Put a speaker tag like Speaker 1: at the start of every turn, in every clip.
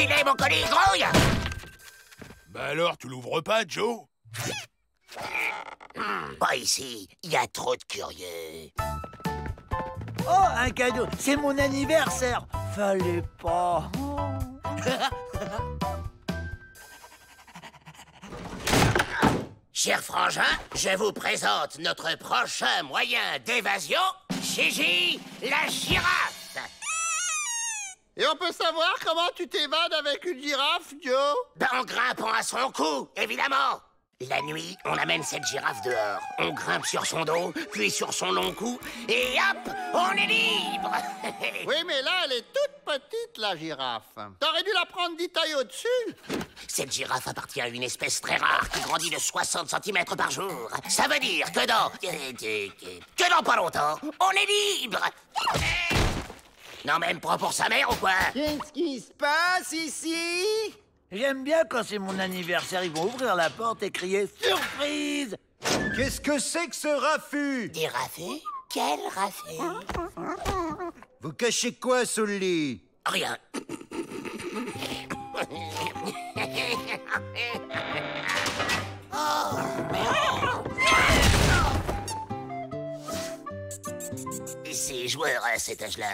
Speaker 1: qu'il est, mon colis, grouille?
Speaker 2: Bah alors, tu l'ouvres pas, Joe?
Speaker 1: Pas ici, il y a trop de curieux.
Speaker 3: Oh, un cadeau. C'est mon anniversaire. Fallait pas.
Speaker 1: Cher frangin, je vous présente notre prochain moyen d'évasion, Gigi, la girafe.
Speaker 4: Et on peut savoir comment tu t'évades avec une girafe, Joe?
Speaker 1: Ben, en grimpant à son cou, évidemment. La nuit, on amène cette girafe dehors. On grimpe sur son dos, puis sur son long cou, et hop, on est libre.
Speaker 4: Oui, mais là, elle est toute petite, la girafe. T'aurais dû la prendre 10 tailles au-dessus.
Speaker 1: Cette girafe appartient à une espèce très rare qui grandit de 60 cm par jour. Ça veut dire que dans pas longtemps, on est libre. Non, même pas pour sa mère ou quoi?
Speaker 5: Qu'est-ce qui se passe ici?
Speaker 3: J'aime bien quand c'est mon anniversaire, ils vont ouvrir la porte et crier « Surprise !»
Speaker 5: Qu'est-ce que c'est que ce raffut?
Speaker 1: Des raffets? Quel raffet?
Speaker 5: Vous cachez quoi sous le lit?
Speaker 1: Rien. Oh, merde. C'est joueur à cet âge-là.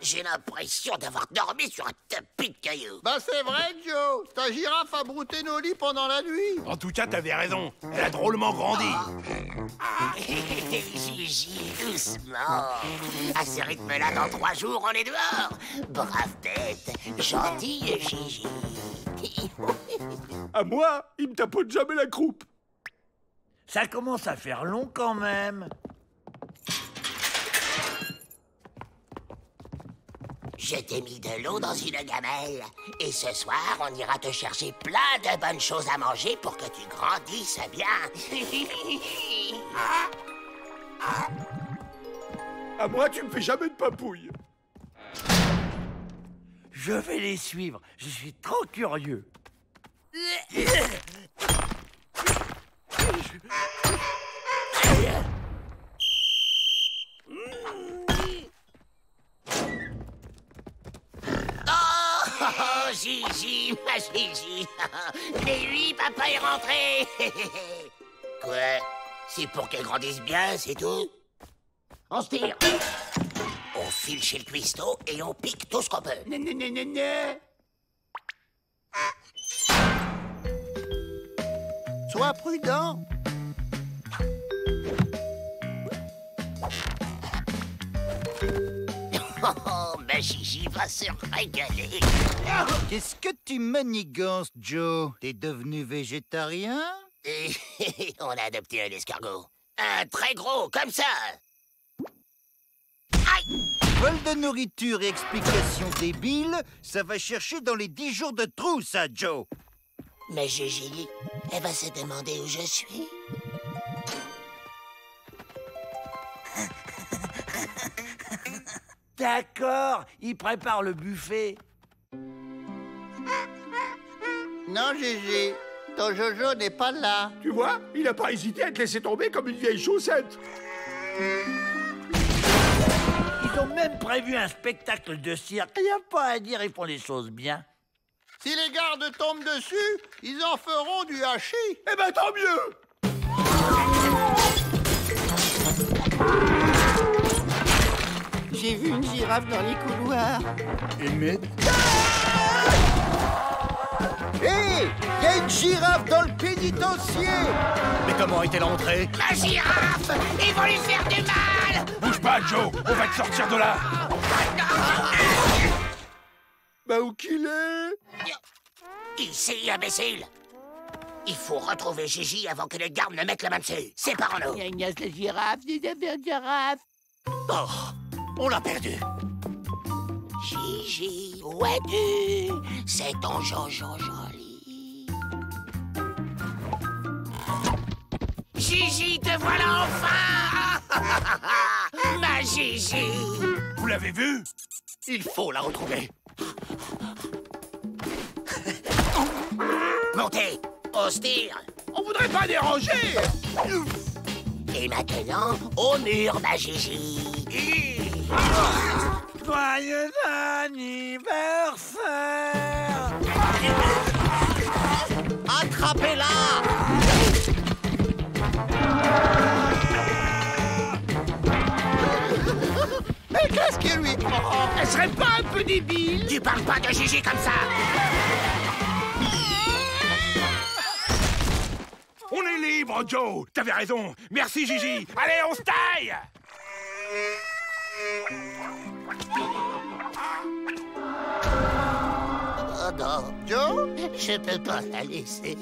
Speaker 1: J'ai l'impression d'avoir dormi sur un tapis de cailloux.
Speaker 4: Bah c'est vrai, Joe. Ta girafe a brouté nos lits pendant la nuit.
Speaker 2: En tout cas, t'avais raison. Elle a drôlement grandi.
Speaker 1: Gigi, doucement. À ce rythme-là, dans 3 jours, on est dehors. Brave bête, gentille Gigi.
Speaker 6: À moi, il me tapote jamais la croupe.
Speaker 3: Ça commence à faire long quand même.
Speaker 1: Je t'ai mis de l'eau dans une gamelle. Et ce soir, on ira te chercher plein de bonnes choses à manger pour que tu grandisses bien.
Speaker 6: À moi, tu me fais jamais de papouille.
Speaker 3: Je vais les suivre. Je suis trop curieux.
Speaker 1: Oh, Gigi, ma Gigi. Mais oui, papa est rentré. Quoi? C'est pour qu'elle grandisse bien, c'est tout? On se tire. On file chez le cuistot et on pique tout ce qu'on peut.
Speaker 4: Sois prudent.
Speaker 1: Oh, ma Gigi va se régaler.
Speaker 5: Qu'est-ce que tu manigances, Joe? T'es devenu végétarien?
Speaker 1: Et on a adopté un escargot. Un très gros, comme ça. Aïe!
Speaker 5: Vol de nourriture et explications débiles, ça va chercher dans les 10 jours de trou, ça, Joe.
Speaker 1: Mais Gigi, elle va se demander où je suis.
Speaker 3: D'accord, ils préparent le buffet.
Speaker 4: Non, Gigi. Ton Jojo n'est pas là.
Speaker 6: Tu vois, il a pas hésité à te laisser tomber comme une vieille chaussette.
Speaker 3: Ils ont même prévu un spectacle de cirque. Il n'y a pas à dire, ils font les choses bien.
Speaker 4: Si les gardes tombent dessus, ils en feront du hachis.
Speaker 6: Eh ben, tant mieux.
Speaker 5: J'ai vu une girafe dans les couloirs. Hé! Il y a une girafe dans le pénitencier!
Speaker 2: Mais comment est-elle entrée?
Speaker 1: La girafe! Ils vont lui faire du mal!
Speaker 2: Bouge pas, Joe. On va te sortir de là.
Speaker 6: Bah, où qu'il est?
Speaker 1: Ici, imbécile! Il faut retrouver Gigi avant que les gardes ne mettent la main dessus. Séparons-nous.
Speaker 5: Ignace la girafe, des affaires de girafe.
Speaker 1: Oh, on l'a perdu. Gigi, où es-tu? C'est ton Jojo joli. Gigi, te voilà enfin! Ma Gigi!
Speaker 2: Vous l'avez vu?
Speaker 1: Il faut la retrouver. Montez! Au tir!
Speaker 6: On voudrait pas déranger.
Speaker 1: Et maintenant, au mur, ma Gigi!
Speaker 3: Joyeux anniversaire!
Speaker 5: Attrapez-la!
Speaker 4: Mais qu'est-ce qui lui prend?
Speaker 1: Elle serait pas un peu débile? Tu parles pas de Gigi comme ça!
Speaker 2: On est libre, Joe. T'avais raison. Merci, Gigi. Allez, on se taille.
Speaker 1: Oh non,
Speaker 4: Joe?
Speaker 1: je peux pas la laisser.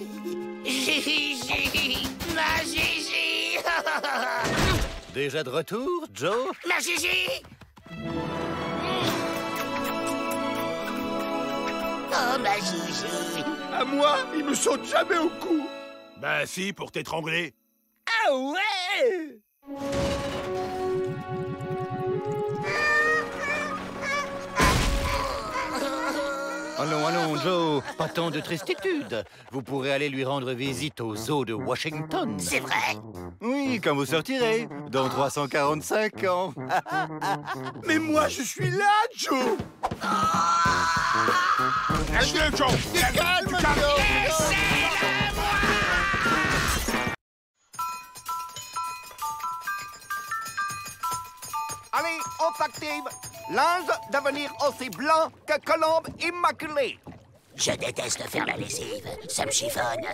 Speaker 1: Gigi! Ma Gigi!
Speaker 5: Déjà de retour, Joe?
Speaker 1: Ma Gigi! Oh, ma Gigi!
Speaker 6: À moi, il me saute jamais au cou.
Speaker 2: Bah si, pour t'étrangler.
Speaker 3: Ah ouais!
Speaker 5: Allons, allons, Joe, pas tant de tristitude. Vous pourrez aller lui rendre visite au zoo de Washington.
Speaker 1: C'est vrai?
Speaker 5: Oui, quand vous sortirez, dans 345 ans.
Speaker 6: Mais moi, je suis là, Joe.
Speaker 2: Calme, Joe.
Speaker 4: Calme, Joe!
Speaker 7: Allez, on s'active. Linge devenir aussi blanc que colombe immaculée.
Speaker 1: Je déteste faire la lessive. Ça me chiffonne.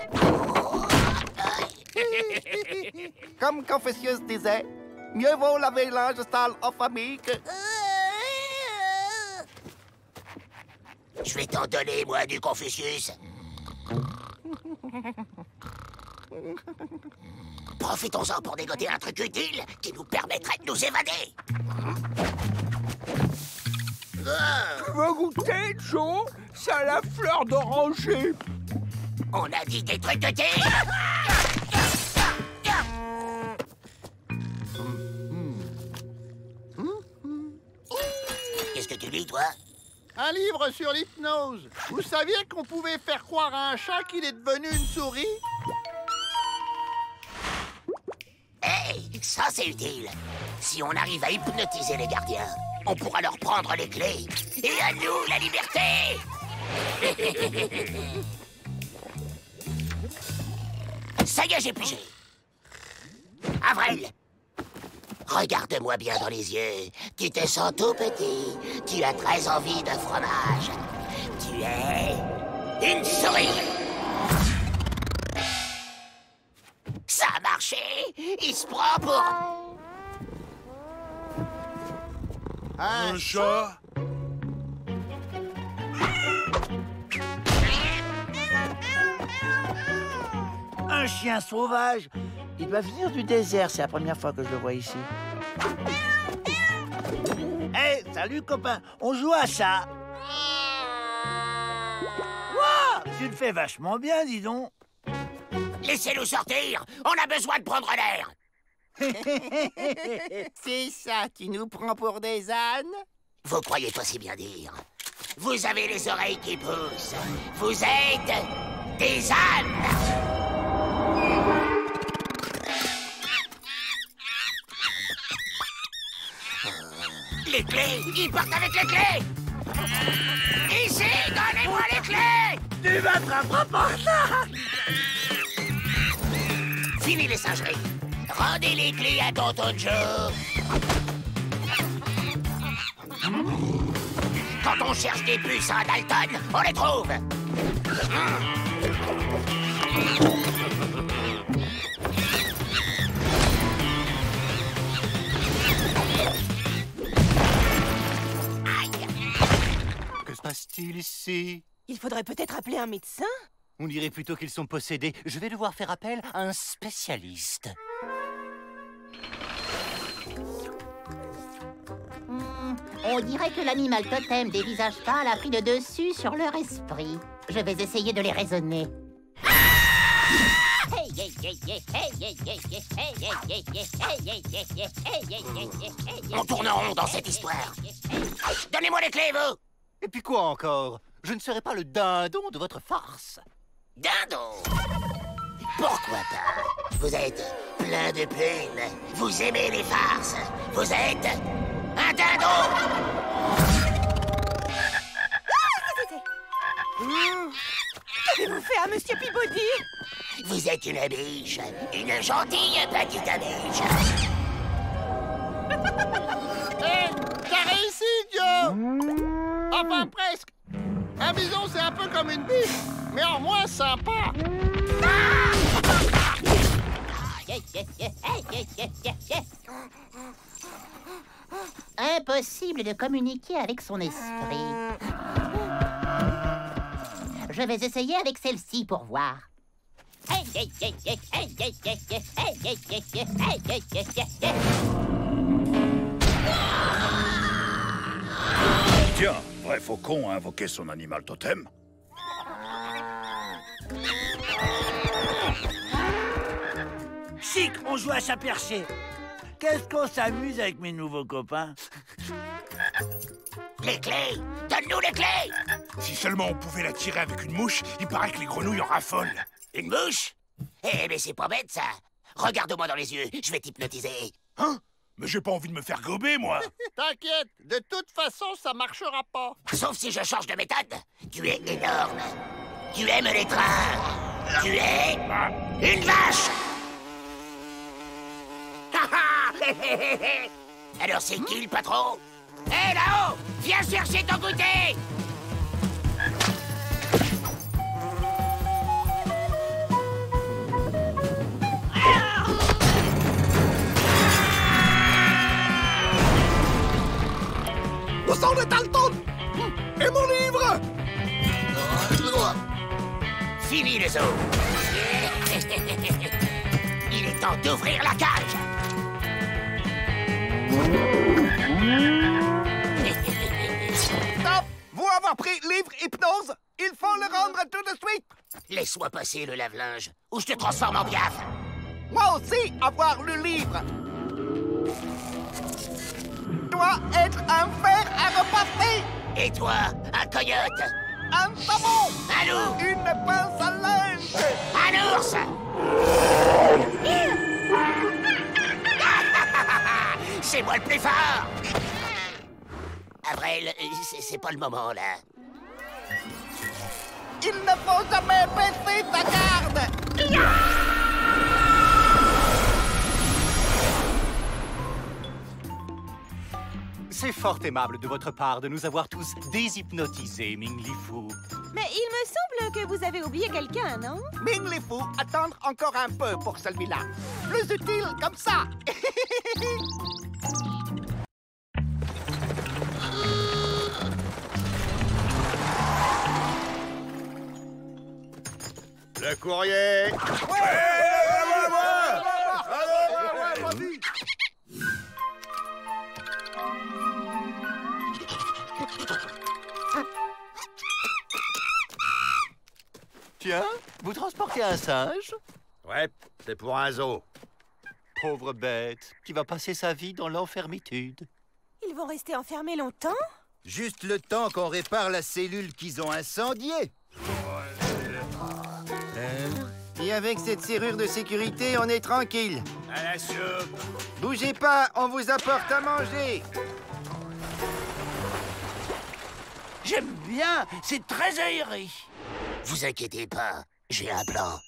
Speaker 7: Comme Confucius disait, mieux vaut laver linge sale en famille que...
Speaker 1: Je vais t'en donner, moi, du Confucius. Profitons-en pour dégoter un truc utile qui nous permettrait de nous évader.
Speaker 6: Tu veux goûter, Joe? C'est à la fleur d'oranger.
Speaker 1: On a dit des trucs utiles. Qu'est-ce que tu lis, toi?
Speaker 4: Un livre sur l'hypnose. Vous saviez qu'on pouvait faire croire à un chat qu'il est devenu une souris?
Speaker 1: Hey, ça c'est utile. Si on arrive à hypnotiser les gardiens, on pourra leur prendre les clés. Et à nous, la liberté! Ça y est, j'ai pigé. Avril, regarde-moi bien dans les yeux. Tu te sens tout petit. Tu as très envie de fromage. Tu es une souris. Ça a marché. Il se prend pour...
Speaker 2: Un chat.
Speaker 3: Un chien sauvage. Il doit venir du désert, c'est la première fois que je le vois ici. Hey, salut copain, on joue à ça. Wow, tu le fais vachement bien, dis donc.
Speaker 1: Laissez-nous sortir. On a besoin de prendre l'air.
Speaker 7: C'est ça, tu nous prends pour des ânes?
Speaker 1: Vous croyez pas si bien dire. Vous avez les oreilles qui poussent. Vous êtes des ânes. Les clés! Ils partent avec les clés! Ici, donnez-moi les clés!
Speaker 3: Tu m'attraperas par ça.
Speaker 1: Fini les singeries. Rendez les clés à tonton Joe. Quand on cherche des puces à Dalton, on les trouve.
Speaker 5: Que se passe-t-il ici?
Speaker 8: Il faudrait peut-être appeler un médecin.
Speaker 5: On dirait plutôt qu'ils sont possédés. Je vais devoir faire appel à un spécialiste.
Speaker 9: On dirait que l'animal totem des visages pâles a pris le dessus sur leur esprit. Je vais essayer de les raisonner.
Speaker 1: On tourne en rond dans cette histoire. Donnez-moi les clés, vous!
Speaker 5: Et puis quoi encore? Je ne serai pas le dindon de votre farce.
Speaker 1: Dindon! Pourquoi pas? Vous êtes plein de plumes. Vous aimez les farces. Vous êtes Un dindon!
Speaker 8: Qu'avez-vous fait à Monsieur Peabody?
Speaker 1: Vous êtes une biche. Une gentille petite biche.
Speaker 4: Hé, t'as réussi, Joe! Enfin, presque. Un bison, c'est un peu comme une biche, mais en moins sympa.
Speaker 9: Impossible de communiquer avec son esprit. Je vais essayer avec celle-ci pour voir.
Speaker 10: Tiens, vrai faucon a invoqué son animal totem.
Speaker 3: Chic, on joue à chat perché. Qu'est-ce qu'on s'amuse avec mes nouveaux copains?
Speaker 1: Les clés! Donne-nous les clés!
Speaker 2: Si seulement on pouvait la tirer avec une mouche, il paraît que les grenouilles en raffolent.
Speaker 1: Une mouche? Eh, mais c'est pas bête, ça. Regarde-moi dans les yeux, je vais t'hypnotiser.
Speaker 2: Hein? Mais j'ai pas envie de me faire gober, moi.
Speaker 4: T'inquiète, de toute façon, ça marchera pas.
Speaker 1: Sauf si je change de méthode. Tu es énorme. Tu aimes les trains. Tu es une vache. Alors c'est qui le patron? Hé, là-haut! Viens chercher ton goûter!
Speaker 6: Où sont les Dalton? Et mon livre?
Speaker 1: Fini les os! Il est temps d'ouvrir la cage!
Speaker 7: Stop! Vous avoir pris livre hypnose, il faut le rendre tout de suite.
Speaker 1: Laisse-moi passer le lave-linge, ou je te transforme en piaf!
Speaker 7: Moi aussi, avoir le livre. Doit être un fer à repasser.
Speaker 1: Et toi, un coyote!
Speaker 7: Un savon.
Speaker 1: Un loup!
Speaker 7: Une pince à linge.
Speaker 1: Un ours! C'est moi le plus fort! Avril, c'est pas le moment, là.
Speaker 7: Il ne faut jamais baisser ta garde.
Speaker 5: C'est fort aimable de votre part de nous avoir tous déshypnotisés, Ming Li Fu.
Speaker 8: Mais il me semble que vous avez oublié quelqu'un, non?
Speaker 7: Ming Li Fu, attendre encore un peu pour celui-là. Plus utile comme ça.
Speaker 4: Le courrier.
Speaker 5: Tiens, vous transportez un singe?
Speaker 4: Ouais, c'est pour un zoo.
Speaker 5: Pauvre bête, qui va passer sa vie dans l'enfermitude.
Speaker 8: Ils vont rester enfermés longtemps?
Speaker 11: Juste le temps qu'on répare la cellule qu'ils ont incendiée. Et avec cette serrure de sécurité, on est tranquille.
Speaker 2: À la soupe.
Speaker 11: Bougez pas, on vous apporte à manger.
Speaker 3: J'aime bien, c'est très aéré.
Speaker 1: Vous inquiétez pas, j'ai un plan.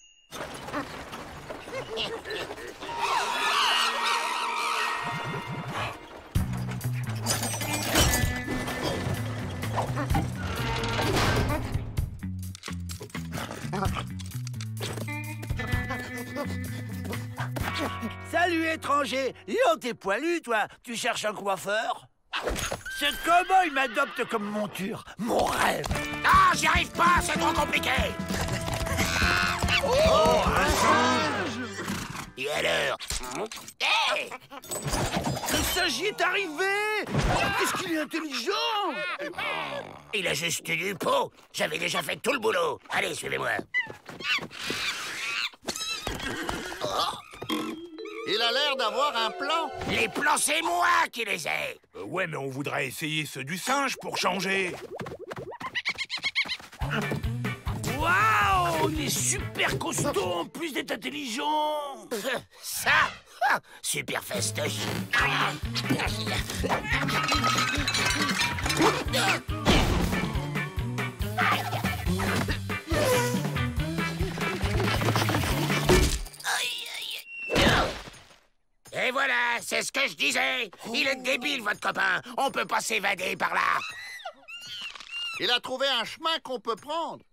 Speaker 3: Salut, étranger. Dis donc, t'es poilu, toi. Tu cherches un coiffeur? Ce cow-boy m'adopte comme monture. Mon rêve.
Speaker 1: Ah, j'y arrive pas, c'est trop compliqué.
Speaker 3: Oh, un singe.
Speaker 1: Et alors? Hey!
Speaker 3: Le singe y est arrivé. Qu'est-ce qu'il est intelligent.
Speaker 1: Il a juste eu du pot. J'avais déjà fait tout le boulot. Allez, suivez-moi.
Speaker 4: Il a l'air d'avoir un plan.
Speaker 1: Les plans, c'est moi qui les ai.
Speaker 2: Ouais, mais on voudrait essayer ceux du singe pour changer.
Speaker 3: Waouh, il est super costaud en plus d'être intelligent.
Speaker 1: Ça? Super festoche. Et voilà, c'est ce que je disais. Il est débile, votre copain. On peut pas s'évader par là.
Speaker 4: Il a trouvé un chemin qu'on peut prendre.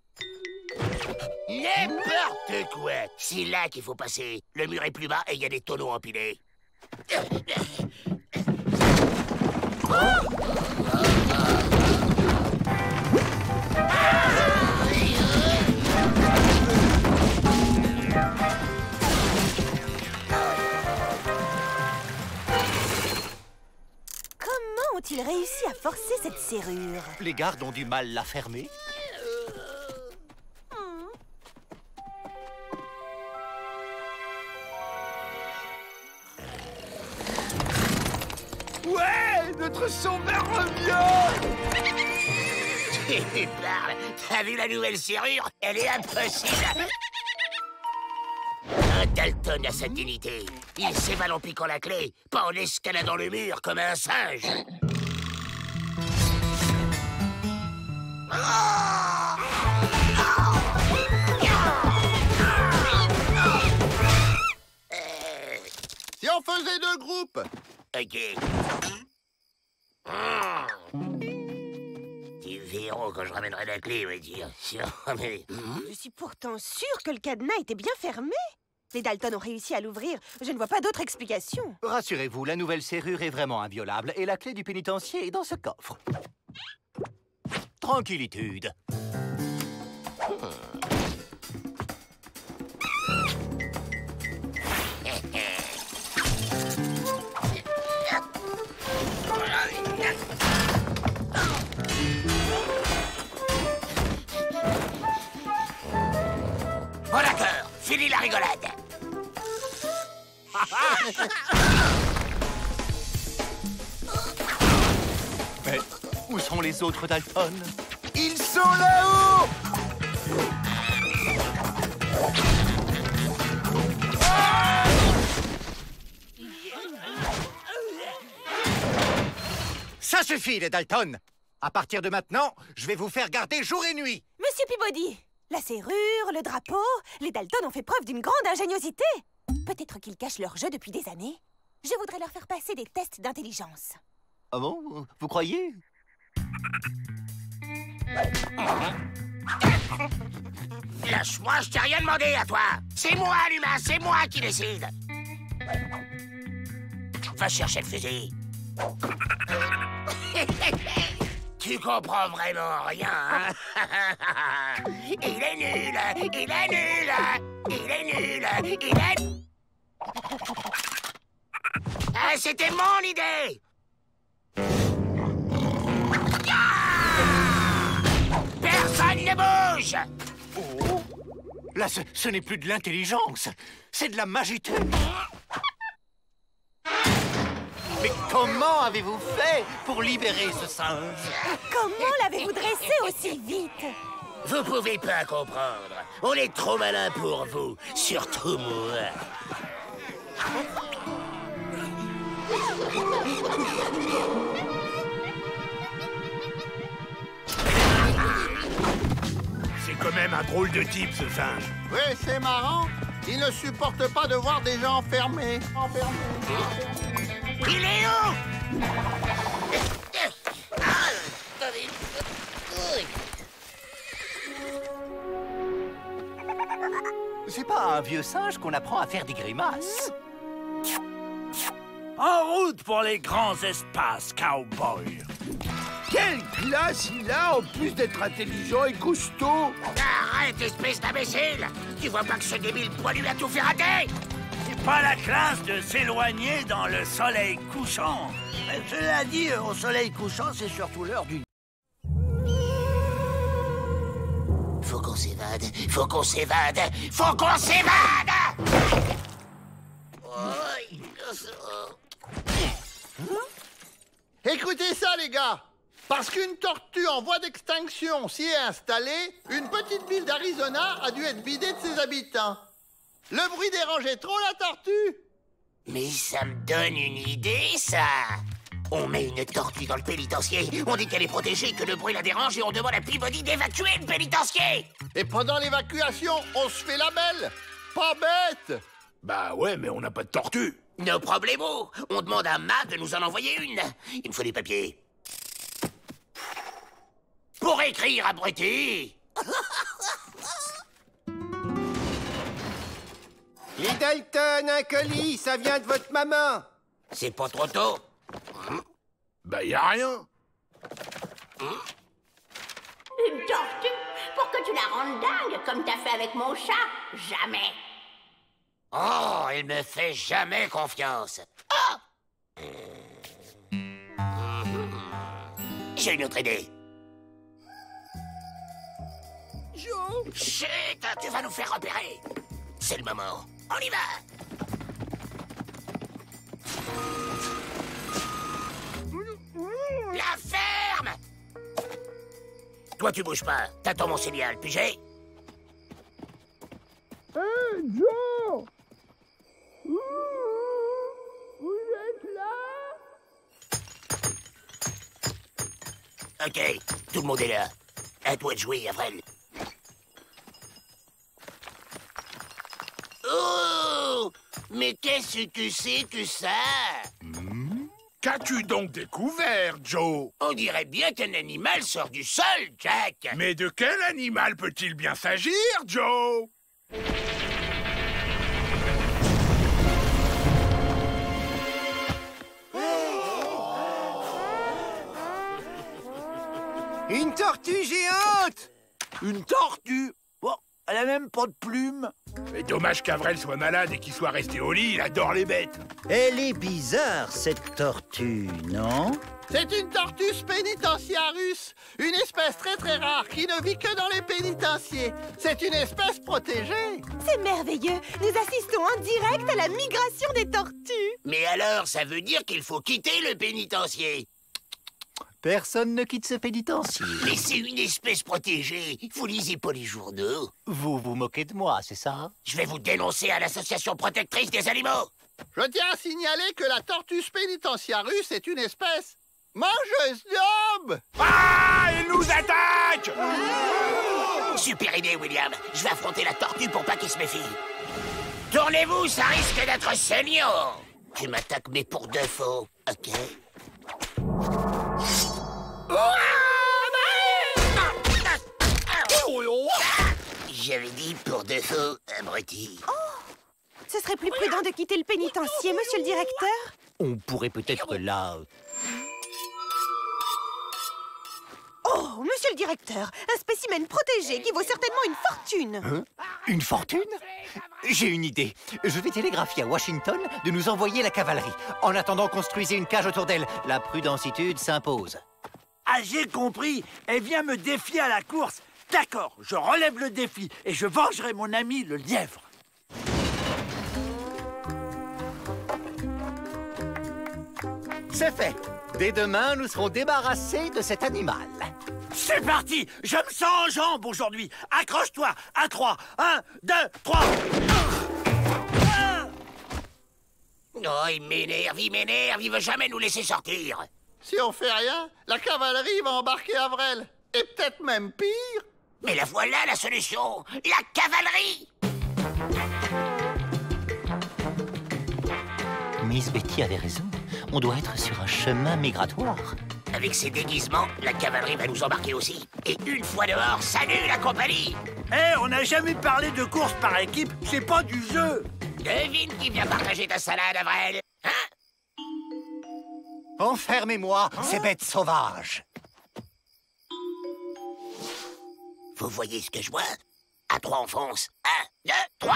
Speaker 1: N'importe quoi. C'est là qu'il faut passer. Le mur est plus bas et il y a des tonneaux empilés.
Speaker 8: Comment ont-ils réussi à forcer cette serrure?
Speaker 5: Les gardes ont du mal la fermer.
Speaker 6: Ouais, notre sauveur revient.
Speaker 1: Tu parles. T'as vu la nouvelle serrure? Elle est impossible. Un Dalton a sa dignité. Il s'évade en piquant la clé, pas en escaladant le mur comme un singe.
Speaker 4: Si on faisait deux groupes?
Speaker 1: Ok. Tu verras quand je ramènerai la clé, me dire.
Speaker 8: Je suis pourtant sûre que le cadenas était bien fermé. Les Dalton ont réussi à l'ouvrir. Je ne vois pas d'autre explication.
Speaker 5: Rassurez-vous, la nouvelle serrure est vraiment inviolable et la clé du pénitencier est dans ce coffre. Tranquillitude.
Speaker 1: Bon d'accord, fini la rigolade.
Speaker 5: Mais où sont les autres Dalton?
Speaker 6: Ils sont là-haut.
Speaker 5: Ça suffit, les Dalton. À partir de maintenant, je vais vous faire garder jour et nuit.
Speaker 8: Monsieur Peabody, la serrure, le drapeau, les Dalton ont fait preuve d'une grande ingéniosité. Peut-être qu'ils cachent leur jeu depuis des années. Je voudrais leur faire passer des tests d'intelligence.
Speaker 5: Ah bon? Vous croyez?
Speaker 1: Lâche-moi, je t'ai rien demandé à toi. C'est moi, l'humain, c'est moi qui décide. Va chercher le fusil. Tu comprends vraiment rien, hein? Il est nul, il est nul, il est nul, il est... Ah, c'était mon idée! Personne ne bouge!
Speaker 5: Oh. Là, ce n'est plus de l'intelligence, c'est de la magité. Mais comment avez-vous fait pour libérer ce singe?
Speaker 8: Comment l'avez-vous dressé aussi vite?
Speaker 1: Vous pouvez pas comprendre. On est trop malin pour vous, surtout moi.
Speaker 2: C'est quand même un drôle de type, ce singe.
Speaker 4: Oui, c'est marrant. Il ne supporte pas de voir des gens enfermés.
Speaker 1: Il est où?
Speaker 5: C'est pas un vieux singe qu'on apprend à faire des grimaces.
Speaker 3: En route pour les grands espaces, cowboy.
Speaker 6: Quelle classe il a, en plus d'être intelligent et costaud.
Speaker 1: Arrête, espèce d'imbécile! Tu vois pas que ce débile poilu a tout fait rater?
Speaker 3: C'est pas la classe de s'éloigner dans le soleil couchant. Cela dit, au soleil couchant, c'est surtout l'heure du...
Speaker 1: Faut qu'on s'évade, faut qu'on s'évade, faut qu'on s'évade!
Speaker 4: Écoutez ça, les gars. Parce qu'une tortue en voie d'extinction s'y est installée, une petite ville d'Arizona a dû être vidée de ses habitants. Le bruit dérangeait trop la tortue.
Speaker 1: Mais ça me donne une idée, ça. On met une tortue dans le pénitencier, on dit qu'elle est protégée, que le bruit la dérange et on demande à Peabody d'évacuer le pénitencier.
Speaker 4: Et pendant l'évacuation, on se fait la belle. Pas bête.
Speaker 2: Bah ouais, mais on n'a pas de tortue.
Speaker 1: No problemo. On demande à Matt de nous en envoyer une. Il me faut des papiers. Pour écrire, abruti.
Speaker 7: Les Dalton, un colis, ça vient de votre maman.
Speaker 1: C'est pas trop tôt.
Speaker 2: Bah y a rien.
Speaker 12: Une tortue? Pour que tu la rendes dingue, comme t'as fait avec mon chat? Jamais.
Speaker 1: Oh, elle me fait jamais confiance. Ah! J'ai une autre idée.
Speaker 6: Joe!
Speaker 1: Chut, tu vas nous faire repérer. C'est le moment. On y va. La ferme! Toi, tu bouges pas. T'attends mon signal, pigé?
Speaker 6: Hey, Joe! Vous êtes là?
Speaker 1: Ok, tout le monde est là. À toi de jouer, Avril. Oh! Mais qu'est-ce que tu sais que ça?
Speaker 2: Qu'as-tu donc découvert, Joe?
Speaker 1: On dirait bien qu'un animal sort du sol, Jack.
Speaker 2: Mais de quel animal peut-il bien s'agir, Joe?
Speaker 3: Une tortue géante! Une tortue? Bon, elle a même pas de plumes.
Speaker 2: Mais dommage qu'Avril soit malade et qu'il soit resté au lit, il adore les bêtes.
Speaker 11: Elle est bizarre, cette tortue, non?
Speaker 4: C'est une Tortus pénitentiarus, une espèce très très rare qui ne vit que dans les pénitenciers. C'est une espèce protégée.
Speaker 8: C'est merveilleux. Nous assistons en direct à la migration des tortues.
Speaker 1: Mais alors, ça veut dire qu'il faut quitter le pénitencier.
Speaker 5: Personne ne quitte ce pénitencier.
Speaker 1: Mais c'est une espèce protégée. Vous lisez pas les journaux.
Speaker 5: Vous vous moquez de moi, c'est ça?
Speaker 1: Je vais vous dénoncer à l'association protectrice des animaux.
Speaker 4: Je tiens à signaler que la Tortus pénitentiarus est une espèce mangeuse d'hommes.
Speaker 2: Ah, il nous attaque!
Speaker 1: Super idée, William. Je vais affronter la tortue pour pas qu'il se méfie. Tournez-vous, ça risque d'être saignant. Tu m'attaques, mais pour de faux. Ok. J'avais dit pour de faux, abruti.
Speaker 8: Oh! Ce serait plus prudent de quitter le pénitencier, monsieur le directeur?
Speaker 5: On pourrait peut-être là...
Speaker 8: Oh, monsieur le directeur, un spécimen protégé qui vaut certainement une fortune.
Speaker 5: Hein? Une fortune? J'ai une idée. Je vais télégraphier à Washington de nous envoyer la cavalerie. En attendant, construisez une cage autour d'elle. La prudentitude s'impose.
Speaker 3: Ah, j'ai compris. Elle vient me défier à la course. D'accord, je relève le défi et je vengerai mon ami le lièvre.
Speaker 5: C'est fait. Dès demain, nous serons débarrassés de cet animal.
Speaker 3: C'est parti. Je me sens en jambes aujourd'hui. Accroche-toi. À 3. 1, 2, 3.
Speaker 1: Oh, il m'énerve, il veut jamais nous laisser sortir.
Speaker 4: Si on fait rien, la cavalerie va embarquer Avril. Et peut-être même pire.
Speaker 1: Mais la voilà la solution, la cavalerie.
Speaker 5: Miss Betty avait raison. On doit être sur un chemin migratoire.
Speaker 1: Avec ces déguisements, la cavalerie va nous embarquer aussi. Et une fois dehors, salut la compagnie.
Speaker 3: Hé, on n'a jamais parlé de course par équipe. C'est pas du jeu.
Speaker 1: Devine qui vient partager ta salade, Avril. Hein?
Speaker 5: Enfermez-moi, ces bêtes sauvages.
Speaker 1: Vous voyez ce que je vois? À 3, on fonce. 1, 2, 3.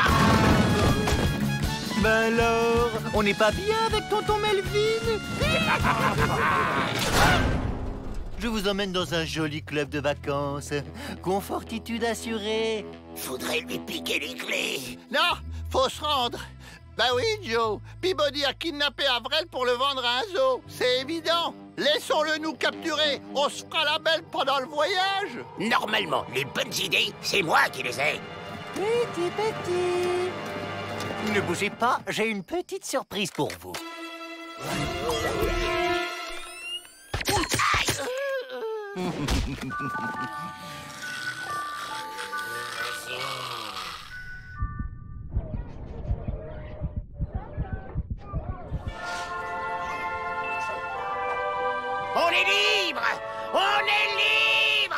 Speaker 5: Ben alors, on n'est pas bien avec tonton Melvin? Je vous emmène dans un joli club de vacances. Confortitude assurée.
Speaker 1: Faudrait lui piquer les clés.
Speaker 4: Non, faut se rendre. Bah oui, Joe. Peabody a kidnappé Avril pour le vendre à un zoo. C'est évident. Laissons-le nous capturer. On se fera la belle pendant le voyage.
Speaker 1: Normalement, les bonnes idées, c'est moi qui les ai.
Speaker 5: Petit. Ne bougez pas, j'ai une petite surprise pour vous.
Speaker 1: On est libre! On est libre!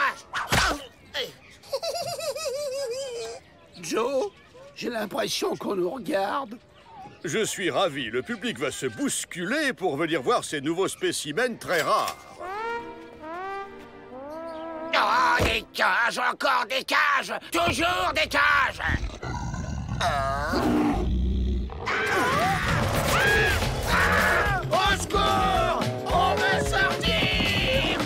Speaker 3: Joe, j'ai l'impression qu'on nous regarde.
Speaker 10: Je suis ravi, le public va se bousculer pour venir voir ces nouveaux spécimens très rares.
Speaker 1: Oh, des cages, encore des cages! Toujours des cages! Au secours! On veut sortir!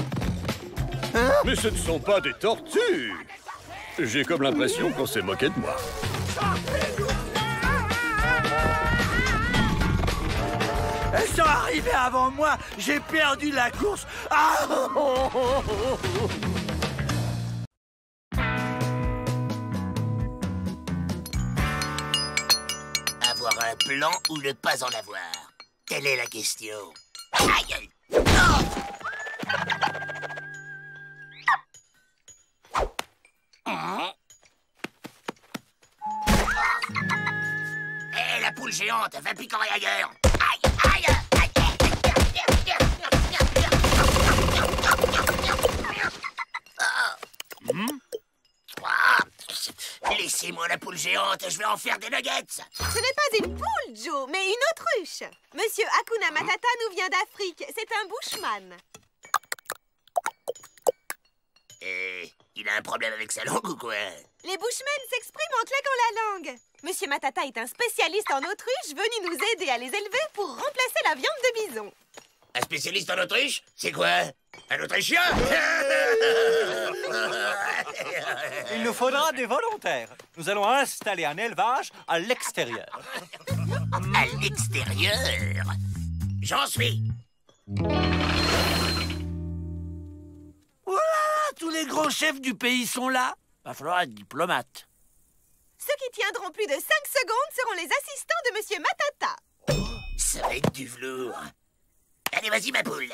Speaker 10: Mais ce ne sont pas des tortues! J'ai comme l'impression qu'on s'est moqué de moi.
Speaker 3: Elles sont arrivées avant moi. J'ai perdu la course. Ah
Speaker 1: Avoir un plan ou ne pas en avoir? Telle est la question. Aïe! Oh! Hé, la poule géante, va picorer ailleurs! Aïe, aïe! Laissez-moi la poule géante, je vais en faire des nuggets!
Speaker 8: Ce n'est pas une poule, Joe, mais une autruche. Monsieur Hakuna Matata nous vient d'Afrique. C'est un bushman.
Speaker 1: Il a un problème avec sa langue ou quoi?
Speaker 8: Les bushmen s'expriment en claquant la langue. Monsieur Matata est un spécialiste en autruche venu nous aider à les élever pour remplacer la viande de bison.
Speaker 1: Un spécialiste en autruche? C'est quoi? Un autrichien?
Speaker 5: Il nous faudra des volontaires. Nous allons installer un élevage à l'extérieur.
Speaker 1: À l'extérieur? J'en suis.
Speaker 3: Voilà, tous les grands chefs du pays sont là. Va falloir être diplomate.
Speaker 8: Ceux qui tiendront plus de 5 secondes seront les assistants de Monsieur Matata.
Speaker 1: Ça va être du velours. Allez, vas-y, ma poule.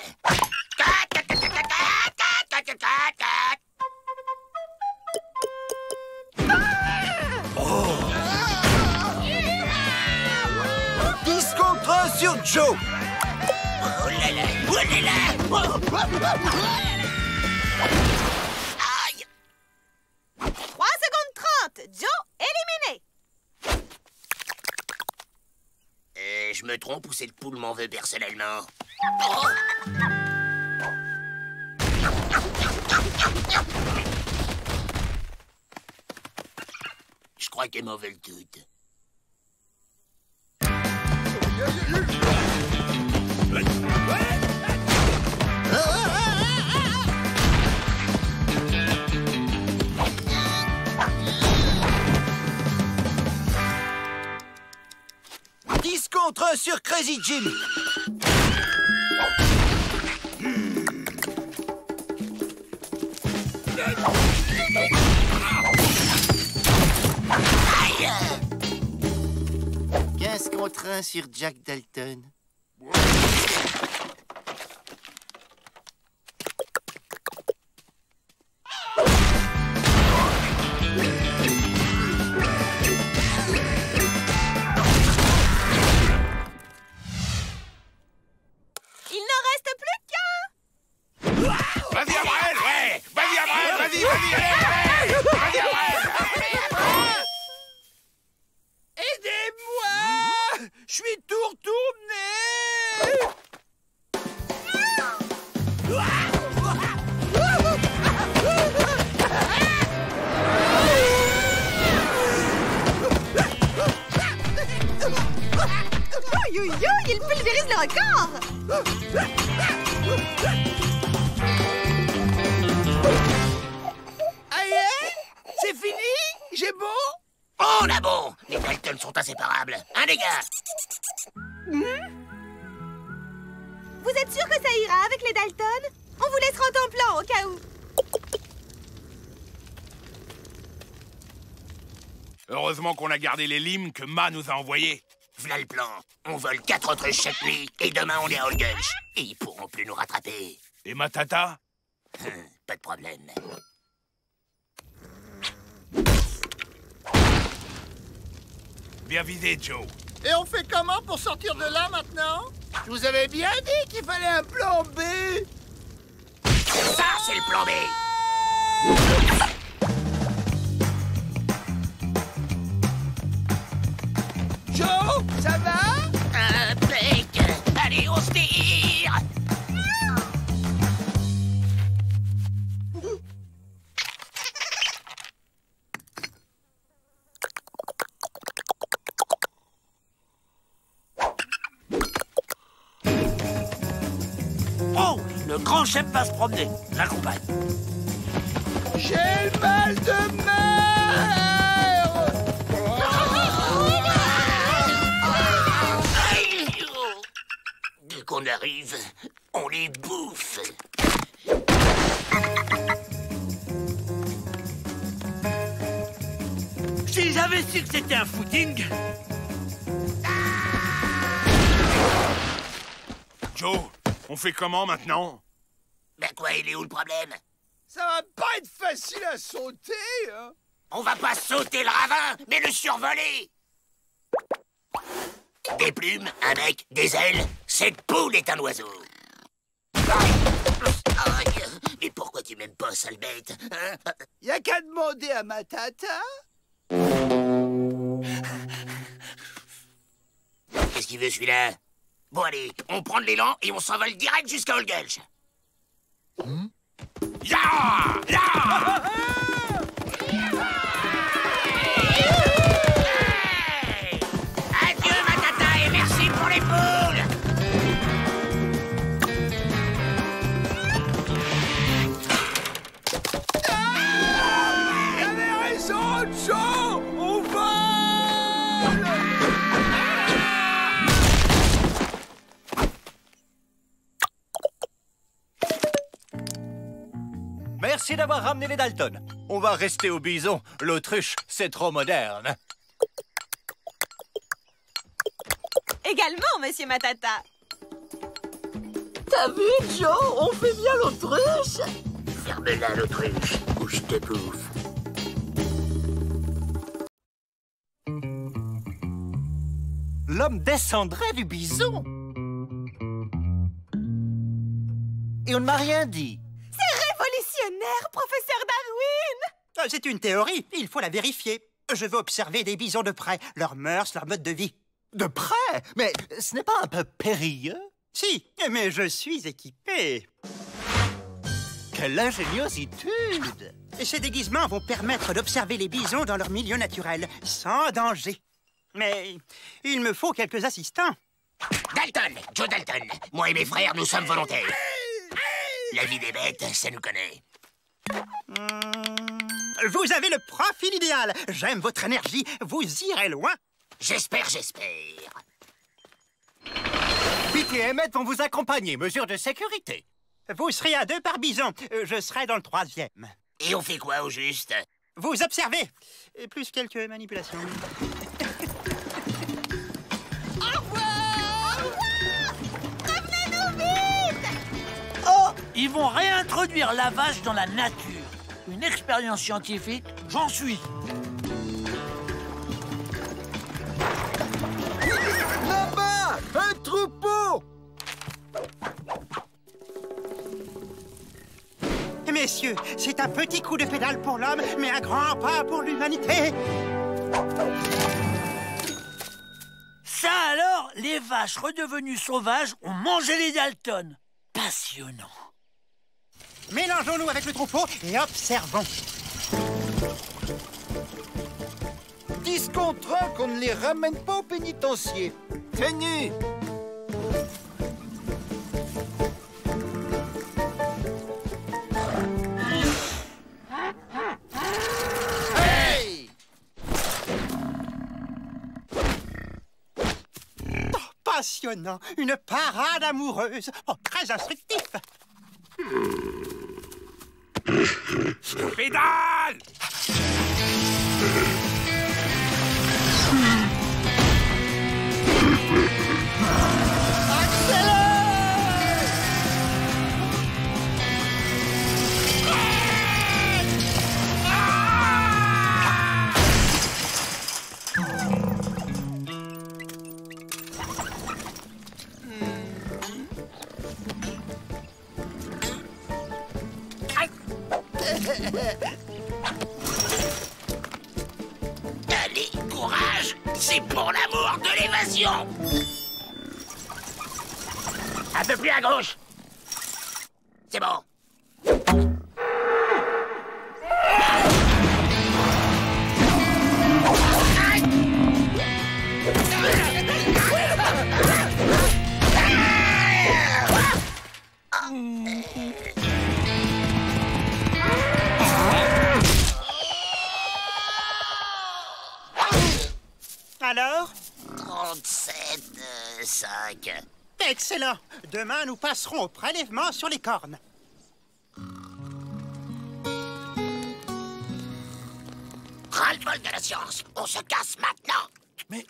Speaker 3: Oh.
Speaker 11: 10 contre 1 sur Joe.
Speaker 1: Oh là là, oh là là. Aïe.
Speaker 8: 3 secondes 30. Joe, éliminé.
Speaker 1: Je me trompe ou cette poule m'en veut personnellement? Oh. Je crois qu'elle m'en veut toutes.
Speaker 11: Contre 1 sur Crazy Jim.
Speaker 1: Aïe!
Speaker 11: 15 contre 1 sur Jack Dalton.
Speaker 8: Il pulvérise le record!
Speaker 3: Aïe! C'est fini? J'ai beau?
Speaker 1: Oh, là bon! Les Dalton sont inséparables. Hein, les gars?
Speaker 8: Vous êtes sûr que ça ira avec les Dalton? On vous laissera en temps-plan au cas où.
Speaker 2: Heureusement qu'on a gardé les limes que Ma nous a envoyés.
Speaker 1: V'là le plan. On vole 4 autruches chaque nuit, et demain on est à Holgulch. Et ils pourront plus nous rattraper.
Speaker 2: Et Matata?
Speaker 1: Pas de problème.
Speaker 2: Bien visé, Joe.
Speaker 4: Et on fait comment pour sortir de là maintenant?
Speaker 3: Je vous avais bien dit qu'il fallait un plan B.
Speaker 1: Ça, c'est le plan B.
Speaker 3: Joe, ça va?
Speaker 1: Blake, allez, on se tire.
Speaker 3: Oh, le grand chef va se promener. J'accompagne. J'ai le mal de mer.
Speaker 1: Dès qu'on arrive, on les bouffe.
Speaker 3: Si j'avais su que c'était un footing.
Speaker 2: Joe, on fait comment maintenant?
Speaker 1: Ben quoi, il est où le problème?
Speaker 3: Ça va pas être facile à sauter, hein?
Speaker 1: On va pas sauter le ravin, mais le survoler. Des plumes, un bec, des ailes. Cette poule est un oiseau. Aïe. Et pourquoi tu m'aimes pas, sale bête, hein?
Speaker 3: Y a qu'à demander à Matata.
Speaker 1: Qu'est-ce qu'il veut, celui-là? Bon, allez, on prend de l'élan et on s'envole direct jusqu'à Holgulch.
Speaker 2: Ya! Ya!
Speaker 1: Hey! Adieu, Matata, et merci pour les poules!
Speaker 3: T'avais raison, Joe! On vole!
Speaker 5: Merci d'avoir ramené les Dalton. On va rester au bison. L'autruche, c'est trop moderne.
Speaker 8: Également, monsieur Matata.
Speaker 3: T'as vu, Joe? On fait bien l'autruche.
Speaker 1: Ferme-la, l'autruche, ou je te bouffe.
Speaker 5: L'homme descendrait du bison. Et on ne m'a rien dit.
Speaker 8: Révolutionnaire, professeur Darwin!
Speaker 13: C'est une théorie, il faut la vérifier. Je veux observer des bisons de près, leurs mœurs, leur mode de vie.
Speaker 5: De près? Mais ce n'est pas un peu périlleux?
Speaker 13: Si, mais je suis équipé.
Speaker 5: Quelle ingéniositude!
Speaker 13: Et ces déguisements vont permettre d'observer les bisons dans leur milieu naturel, sans danger. Mais il me faut quelques assistants.
Speaker 1: Dalton, Joe Dalton. Moi et mes frères, nous sommes volontaires. La vie des bêtes, ça nous connaît.
Speaker 13: Vous avez le profil idéal. J'aime votre énergie. Vous irez loin.
Speaker 1: J'espère.
Speaker 5: Pete et Emmett vont vous accompagner. Mesure de sécurité.
Speaker 13: Vous serez à 2 par bison. Je serai dans le 3e.
Speaker 1: Et on fait quoi au juste?
Speaker 13: Vous observez. Plus quelques manipulations.
Speaker 8: Au revoir! Revenez-nous vite!
Speaker 3: Oh, ils vont réintroduire la vache dans la nature. Une expérience scientifique, j'en suis.
Speaker 7: Là-bas! Un troupeau!
Speaker 13: Messieurs, c'est un petit coup de pédale pour l'homme, mais un grand pas pour l'humanité.
Speaker 3: Ça alors, les vaches redevenues sauvages ont mangé les Dalton. Passionnant.
Speaker 13: Mélangeons-nous avec le troupeau et observons.
Speaker 7: 10 contre 1 qu'on ne les ramène pas au pénitencier. Tenu!
Speaker 13: Hey! Oh, passionnant! Une parade amoureuse! Oh, très instructif!
Speaker 2: Pédale!
Speaker 1: C'est pour l'amour de l'évasion. Un peu plus à gauche. C'est bon.
Speaker 13: Alors?
Speaker 1: 37,5.
Speaker 13: Excellent. Demain, nous passerons au prélèvement sur les cornes.
Speaker 1: Ras-le-bol de la science. On se casse maintenant.
Speaker 3: Mais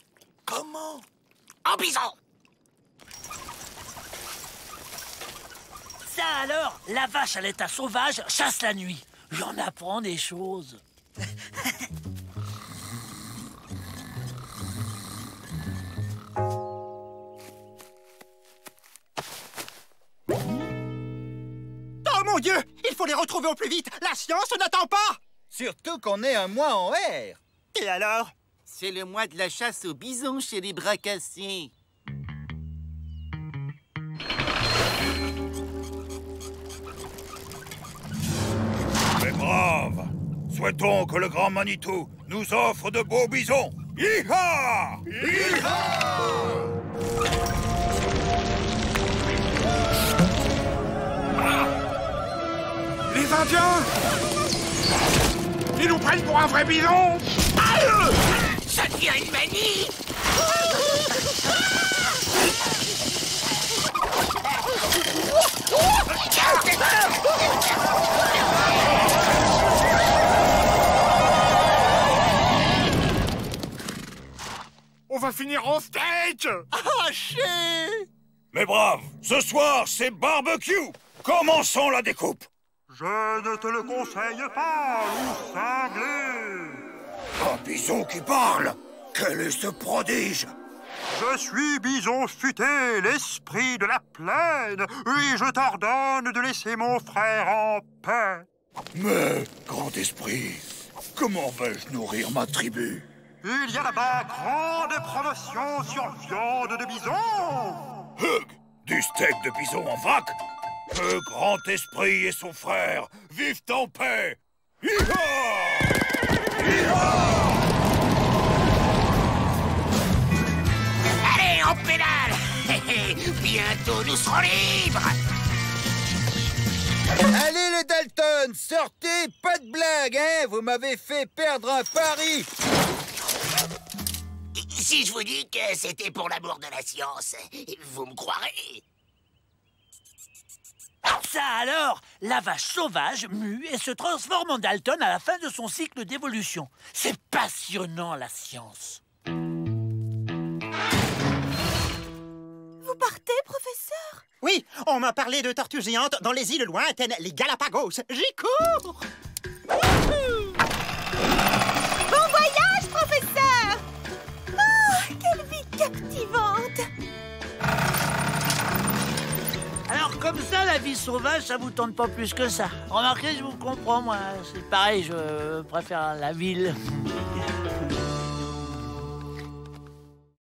Speaker 3: comment?
Speaker 1: En bison.
Speaker 3: Ça alors, la vache à l'état sauvage chasse la nuit. J'en apprends des choses.
Speaker 13: Oh mon Dieu! Il faut les retrouver au plus vite! La science n'attend pas!
Speaker 11: Surtout qu'on est un mois en R.
Speaker 13: Et alors?
Speaker 7: C'est le mois de la chasse aux bisons chez les bracassiers.
Speaker 2: Mais brave! Souhaitons que le grand Manitou nous offre de beaux bisons. Hi-ha! Les Indiens! Ils nous prennent pour un vrai bison!
Speaker 1: Ça devient une manie.
Speaker 2: On va finir en steak!
Speaker 4: Haché!
Speaker 2: Mais brave, ce soir, c'est barbecue! Commençons la découpe!
Speaker 14: Je ne te le conseille pas, loup cinglé!
Speaker 2: Un bison qui parle! Quel est ce prodige?
Speaker 14: Je suis Bison Futé, l'esprit de la plaine, et je t'ordonne de laisser mon frère en paix.
Speaker 2: Mais, grand esprit, comment vais-je nourrir ma tribu?
Speaker 14: Il y a là-bas grande promotion sur viande de bison.
Speaker 2: Hug! Du steak de bison en vrac? Que grand esprit et son frère vivent en paix! Hi-ha! Hi-ha!
Speaker 1: Allez, on pédale. Bientôt, nous serons libres.
Speaker 11: Allez les Dalton, sortez, pas de blague, hein? Vous m'avez fait perdre un pari.
Speaker 1: Si je vous dis que c'était pour l'amour de la science, vous me croirez?
Speaker 3: Ça alors, la vache sauvage mue et se transforme en Dalton à la fin de son cycle d'évolution. C'est passionnant, la science.
Speaker 8: Vous partez, professeur?
Speaker 13: Oui, on m'a parlé de tortues géantes dans les îles lointaines, les Galapagos. J'y cours!
Speaker 8: Bon voyage, professeur! Oh, quelle vie captivante!
Speaker 3: Alors comme ça, la vie sauvage, ça vous tente pas plus que ça. Remarquez, je vous comprends, moi. C'est pareil, je préfère la ville.